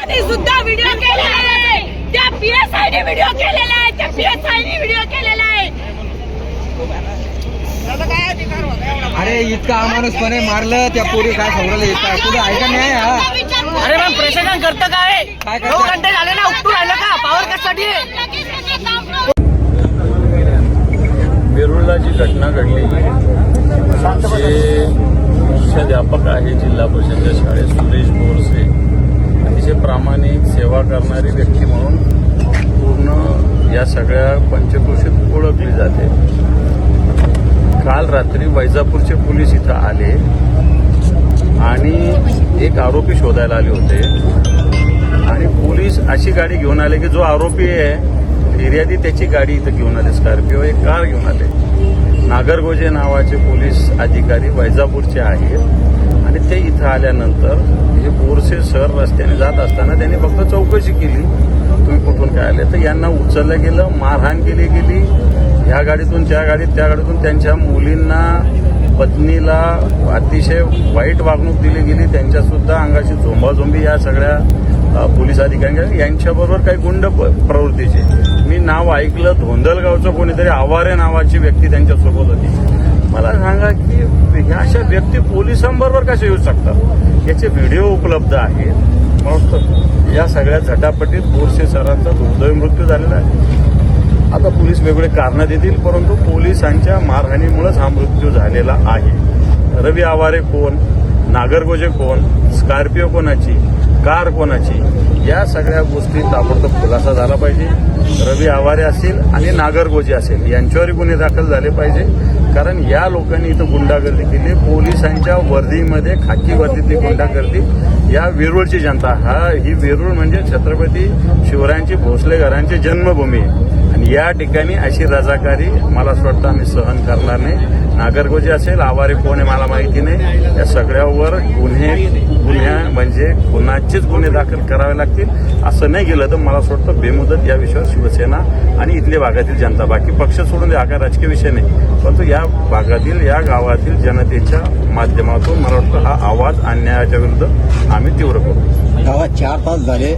पोलिसांनी सुद्धा व्हिडिओ केलेला आहे, त्या पीएसआयने व्हिडिओ केलेला आहे, त्या पीएसआयने व्हिडिओ केलेला आहे। अरे इतका अमानुषपणे मारलं त्या पोरी काय समजलं येत कुठे ऐका नाही हा। अरे मग प्रशासन करतं काय? 9 घंटे झाले ना, उपटून राहिलं का? पावर कशासाठी? वेरूळला जी घटना घडली, जे मुख्याध्यापक आहे जिल्हा परिषदेच्या शाळेत सुरेश बोरसे, अतिशय प्रामाणिक सेवा करणारी व्यक्ती म्हणून पूर्ण या सगळ्या पंचक्रोशीत ओळखली जाते। काल रात्री वैजापूरचे पोलीस इथं आले आणि एक आरोपी शोधायला आले होते आणि पोलीस अशी गाडी घेऊन आले की जो आरोपी आहे फिर्यादी त्याची गाडी इथं घेऊन आले, स्कॉर्पिओ एक कार घेऊन आले। नागरगोजे नावाचे पोलीस अधिकारी वैजापूरचे आहेत आणि ते इथं आल्यानंतर हे बोरसे सर रस्त्याने जात असताना त्यांनी फक्त चौकशी केली, तुम्ही कुठून काय आले, तर यांना उचललं गेलं, मारहाण केली गेली, ह्या गाडीतून त्या गाडीत, त्या गाडीतून त्यांच्या मुलींना, पत्नीला अतिशय वाईट वागणूक दिली गेली, त्यांच्यासुद्धा अंगाची झोंबाझोंबी या सगळ्या पोलीस अधिकारी यांच्याबरोबर काही गुंड प्रवृत्तीचे। मी नाव ऐकलं, धोंदलगावचं कोणीतरी आवारे नावाची व्यक्ती त्यांच्यासोबत होती। मला सांगा की ह्या अशा व्यक्ती पोलिसांबरोबर कशा येऊ शकतात? याचे व्हिडिओ उपलब्ध आहेत। मग या सगळ्या झटापटीत बोरसे सरांचा दुर्दैवी मृत्यू झालेला आहे। आता पोलीस वेगवेगळे कारणं देतील, परंतु पोलिसांच्या मारहाणीमुळेच हा मृत्यू झालेला आहे। रवी आवारे कोण, नागरगोजे कोण, स्कॉर्पिओ कोणाची, कार कोणाची, या सगळ्या गोष्टी ताबडतोब खुलासा झाला पाहिजे। रवी आवारे असेल आणि नागरगोजे असेल यांच्यावरही गुन्हे दाखल झाले पाहिजे, कारण या लोकांनी इथं गुंडागर्दी केली, पोलिसांच्या वर्दीमध्ये खाकी वर्दीतली गुंडागर्दी। या वेरूळची जनता, ही वेरूळ म्हणजे छत्रपती शिवरायांची भोसले घरांची जन्मभूमी आहे आणि या ठिकाणी अशी रजाकारी मला असं वाटतं आम्ही सहन करणार नाही। नागरगोजे असेल, आवारे कोण आहे मला माहिती नाही, या सगळ्यावर गुन्ह्या म्हणजे गुन्ह्याचेच गुन्हे दाखल करावे लागतील। असं नाही गेलं तर मला असं वाटतं बेमुदत या विषयावर शिवसेना आणि इथल्या भागातील जनता, बाकी पक्ष सोडून द्या, हा राजकीय विषय नाही, परंतु या भागातील, या गावातील जनतेच्या माध्यमातून मला वाटतं हा आवाज अन्यायाच्या विरुद्ध आम्ही तीव्र करू। गावात 4 तास झाले